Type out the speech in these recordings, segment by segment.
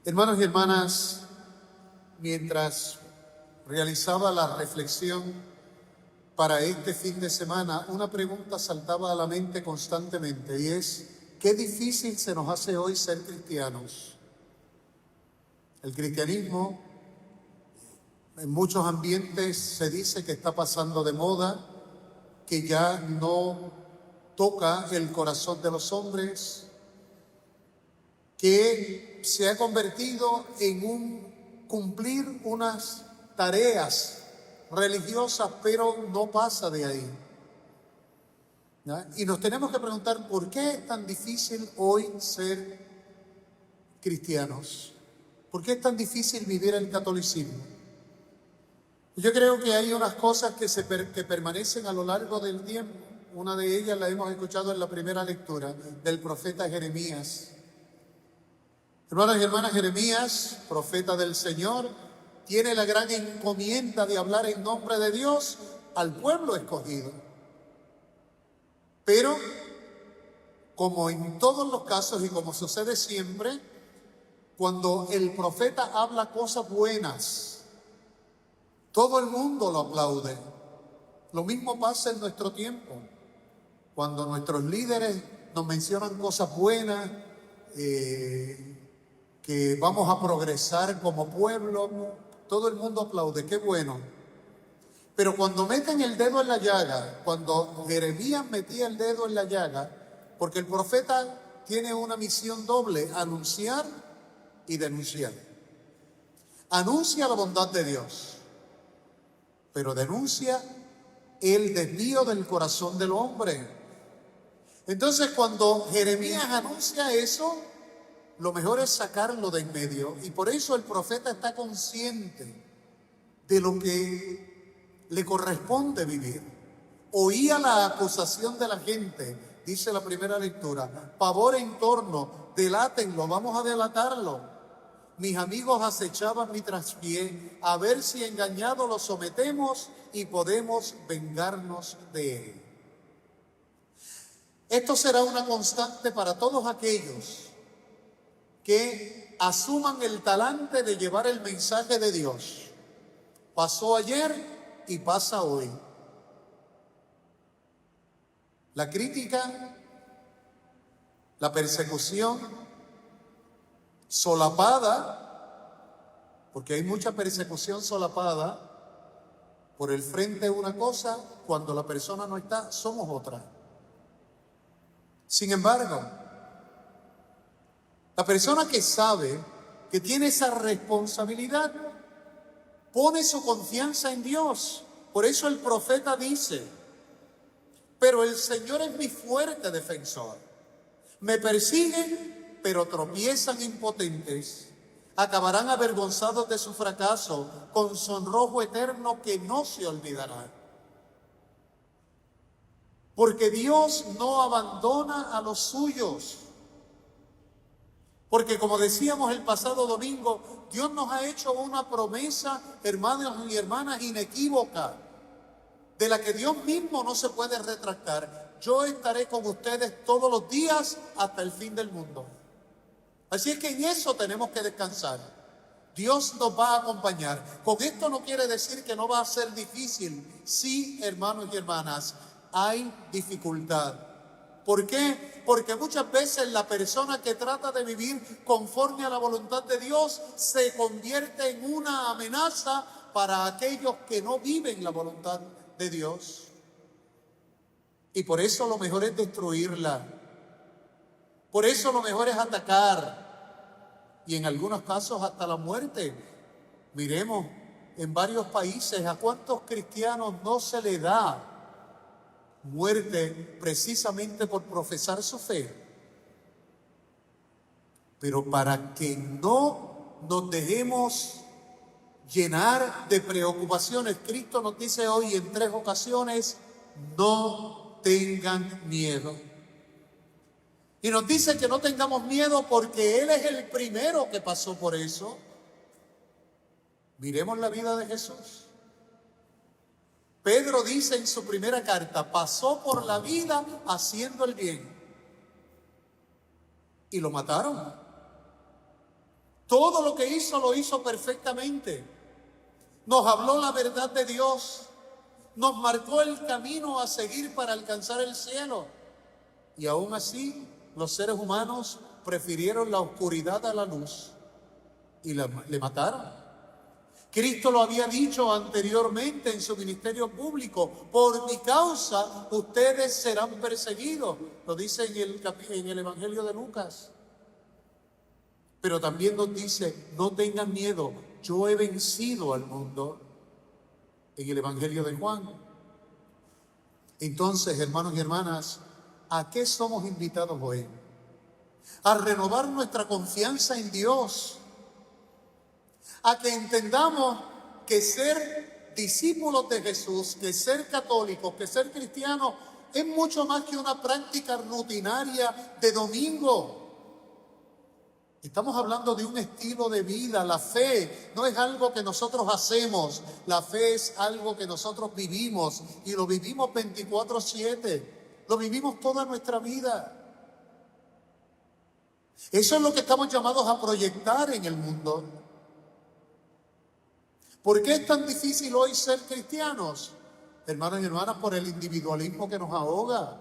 Hermanos y hermanas, mientras realizaba la reflexión para este fin de semana, una pregunta saltaba a la mente constantemente y es: ¿qué difícil se nos hace hoy ser cristianos? El cristianismo en muchos ambientes se dice que está pasando de moda, que ya no toca el corazón de los hombres, que se ha convertido en un cumplir unas tareas religiosas, pero no pasa de ahí, ¿ya? Y nos tenemos que preguntar, ¿por qué es tan difícil hoy ser cristianos? ¿Por qué es tan difícil vivir el catolicismo? Yo creo que hay unas cosas que permanecen a lo largo del tiempo. Una de ellas la hemos escuchado en la primera lectura del profeta Jeremías. Hermanos y hermanas, Jeremías, profeta del Señor, tiene la gran encomienda de hablar en nombre de Dios al pueblo escogido. Pero, como en todos los casos y como sucede siempre, cuando el profeta habla cosas buenas, todo el mundo lo aplaude. Lo mismo pasa en nuestro tiempo. Cuando nuestros líderes nos mencionan cosas buenas, que vamos a progresar como pueblo, todo el mundo aplaude, qué bueno. Pero cuando meten el dedo en la llaga, cuando Jeremías metía el dedo en la llaga, porque el profeta tiene una misión doble: anunciar y denunciar. Anuncia la bondad de Dios, pero denuncia el desvío del corazón del hombre. Entonces, cuando Jeremías anuncia eso, lo mejor es sacarlo de en medio. Y por eso el profeta está consciente de lo que le corresponde vivir. Oía la acusación de la gente, dice la primera lectura: pavor en torno, delátenlo, vamos a delatarlo. Mis amigos acechaban mi traspié, a ver si engañado lo sometemos y podemos vengarnos de él. Esto será una constante para todos aquellos que asuman el talante de llevar el mensaje de Dios. Pasó ayer y pasa hoy. La crítica, la persecución solapada, porque hay mucha persecución solapada. Por el frente una cosa, cuando la persona no está, somos otra. Sin embargo, la persona que sabe que tiene esa responsabilidad pone su confianza en Dios. Por eso el profeta dice: pero el Señor es mi fuerte defensor. Me persiguen, pero tropiezan impotentes. Acabarán avergonzados de su fracaso, con sonrojo eterno que no se olvidará. Porque Dios no abandona a los suyos. Porque, como decíamos el pasado domingo, Dios nos ha hecho una promesa, hermanos y hermanas, inequívoca, de la que Dios mismo no se puede retractar: yo estaré con ustedes todos los días hasta el fin del mundo. Así es que en eso tenemos que descansar. Dios nos va a acompañar. Con esto no quiere decir que no va a ser difícil. Sí, hermanos y hermanas, hay dificultad. ¿Por qué? Porque muchas veces la persona que trata de vivir conforme a la voluntad de Dios se convierte en una amenaza para aquellos que no viven la voluntad de Dios. Y por eso lo mejor es destruirla. Por eso lo mejor es atacar. Y en algunos casos hasta la muerte. Miremos en varios países a cuántos cristianos no se le da muerte precisamente por profesar su fe. Pero para que no nos dejemos llenar de preocupaciones, Cristo nos dice hoy en 3 ocasiones: no tengan miedo. Y nos dice que no tengamos miedo porque Él es el primero que pasó por eso. Miremos la vida de Jesús. Pedro dice en su primera carta: pasó por la vida haciendo el bien. Y lo mataron. Todo lo que hizo lo hizo perfectamente. Nos habló la verdad de Dios. Nos marcó el camino a seguir para alcanzar el cielo. Y aún así, los seres humanos prefirieron la oscuridad a la luz y le mataron. Cristo lo había dicho anteriormente en su ministerio público: por mi causa ustedes serán perseguidos. Lo dice en el Evangelio de Lucas. Pero también nos dice: no tengan miedo, yo he vencido al mundo, en el Evangelio de Juan. Entonces, hermanos y hermanas, ¿a qué somos invitados hoy? A renovar nuestra confianza en Dios, a que entendamos que ser discípulos de Jesús, que ser católicos, que ser cristianos es mucho más que una práctica rutinaria de domingo. Estamos hablando de un estilo de vida. La fe no es algo que nosotros hacemos, la fe es algo que nosotros vivimos, y lo vivimos 24/7, lo vivimos toda nuestra vida. Eso es lo que estamos llamados a proyectar en el mundo. ¿Por qué es tan difícil hoy ser cristianos? Hermanos y hermanas, por el individualismo que nos ahoga.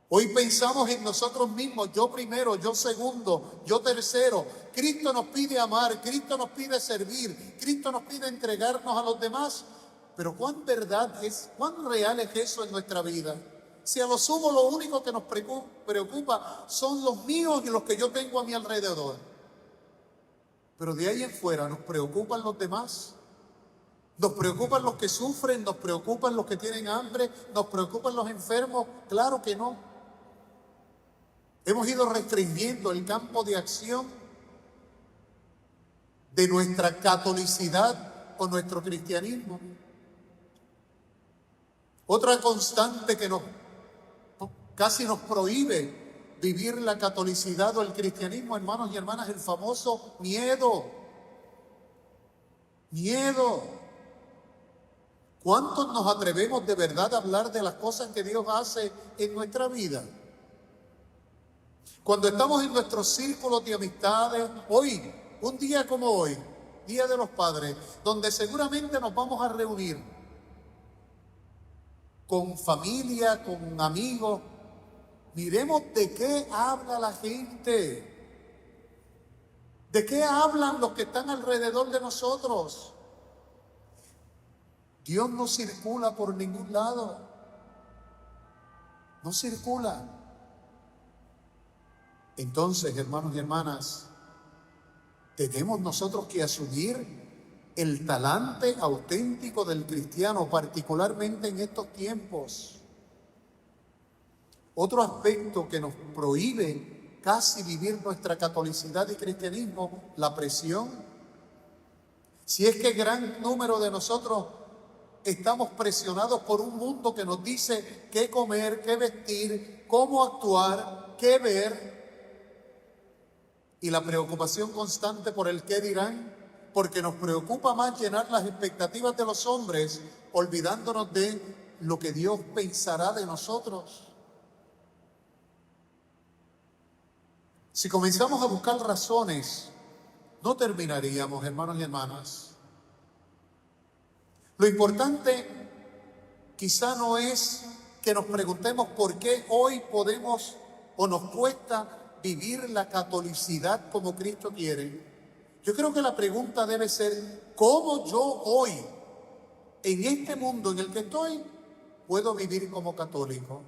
Hoy pensamos en nosotros mismos: yo primero, yo segundo, yo tercero. Cristo nos pide amar, Cristo nos pide servir, Cristo nos pide entregarnos a los demás. Pero ¿cuán verdad es, cuán real es eso en nuestra vida? Si a lo sumo lo único que nos preocupa son los míos y los que yo tengo a mi alrededor. Pero de ahí en fuera, ¿nos preocupan los demás? ¿Nos preocupan los que sufren? ¿Nos preocupan los que tienen hambre? ¿Nos preocupan los enfermos? Claro que no. Hemos ido restringiendo el campo de acción de nuestra catolicidad o nuestro cristianismo. Otra constante que casi nos prohíbe vivir la catolicidad o el cristianismo, hermanos y hermanas, el famoso miedo. Miedo. ¿Cuántos nos atrevemos de verdad a hablar de las cosas que Dios hace en nuestra vida? Cuando estamos en nuestros círculos de amistades, hoy, un día como hoy, Día de los Padres, donde seguramente nos vamos a reunir con familia, con amigos, miremos de qué habla la gente, de qué hablan los que están alrededor de nosotros. Dios no circula por ningún lado, no circula. Entonces, hermanos y hermanas, tenemos nosotros que asumir el talante auténtico del cristiano, particularmente en estos tiempos. Otro aspecto que nos prohíbe casi vivir nuestra catolicidad y cristianismo: la presión. Si es que gran número de nosotros estamos presionados por un mundo que nos dice qué comer, qué vestir, cómo actuar, qué ver. Y la preocupación constante por el qué dirán, porque nos preocupa más llenar las expectativas de los hombres, olvidándonos de lo que Dios pensará de nosotros. Si comenzamos a buscar razones, no terminaríamos, hermanos y hermanas. Lo importante quizá no es que nos preguntemos por qué hoy podemos o nos cuesta vivir la catolicidad como Cristo quiere. Yo creo que la pregunta debe ser: ¿cómo yo hoy, en este mundo en el que estoy, puedo vivir como católico?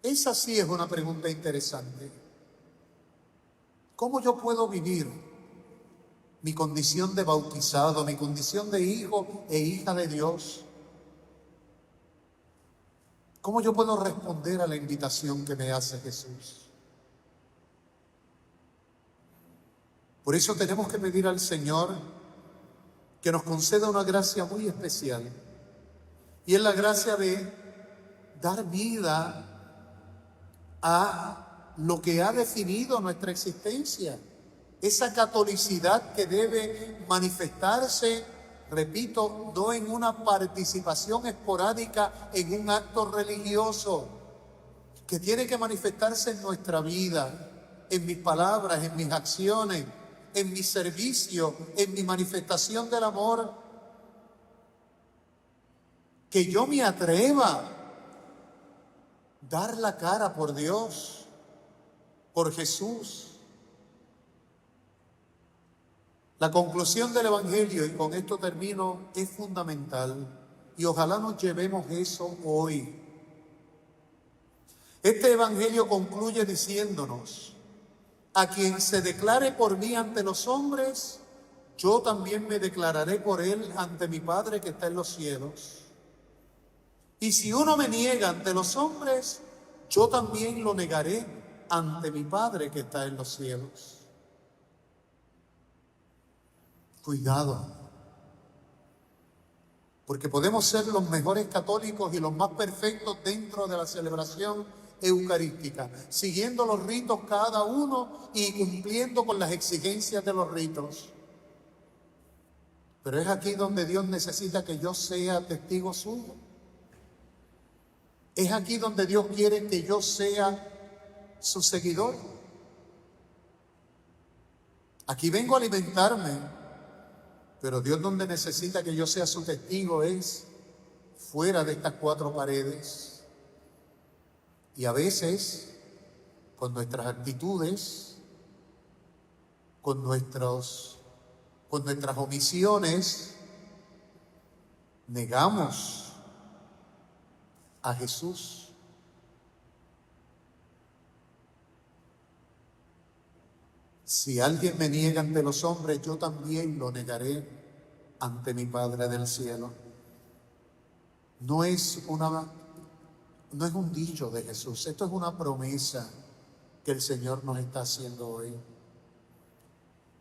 Esa sí es una pregunta interesante. ¿Cómo yo puedo vivir mi condición de bautizado, mi condición de hijo e hija de Dios? ¿Cómo yo puedo responder a la invitación que me hace Jesús? Por eso tenemos que pedir al Señor que nos conceda una gracia muy especial. Y es la gracia de dar vida a lo que ha definido nuestra existencia. Esa catolicidad que debe manifestarse, repito, no en una participación esporádica en un acto religioso, que tiene que manifestarse en nuestra vida. en mis palabras, en mis acciones, en mi servicio, en mi manifestación del amor. Que yo me atreva a dar la cara por Dios, por Jesús. La conclusión del Evangelio, y con esto termino, es fundamental. Y ojalá nos llevemos eso hoy. Este Evangelio concluye diciéndonos: a quien se declare por mí ante los hombres, yo también me declararé por él ante mi Padre que está en los cielos. Y si uno me niega ante los hombres, yo también lo negaré ante mi Padre que está en los cielos. Cuidado, porque podemos ser los mejores católicos y los más perfectos dentro de la celebración eucarística, siguiendo los ritos cada uno y cumpliendo con las exigencias de los ritos. Pero es aquí donde Dios necesita que yo sea testigo suyo. Es aquí donde Dios quiere que yo sea su seguidor. Aquí vengo a alimentarme, pero Dios donde necesita que yo sea su testigo es fuera de estas cuatro paredes. Y a veces, con nuestras actitudes, con nuestras omisiones, negamos a Jesús. Si alguien me niega ante los hombres, yo también lo negaré ante mi Padre del cielo. No es un dicho de Jesús, esto es una promesa que el Señor nos está haciendo hoy.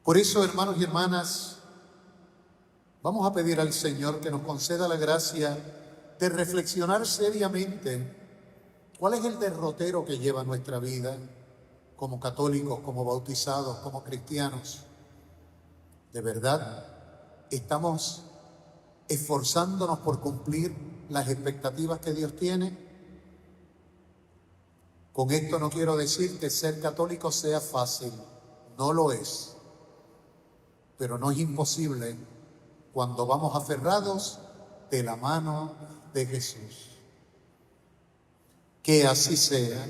Por eso, hermanos y hermanas, vamos a pedir al Señor que nos conceda la gracia de reflexionar seriamente cuál es el derrotero que lleva nuestra vida como católicos, como bautizados, como cristianos. ¿De verdad estamos esforzándonos por cumplir las expectativas que Dios tiene? Con esto no quiero decir que ser católico sea fácil, no lo es, pero no es imposible cuando vamos aferrados de la mano de Jesús. Que así sea.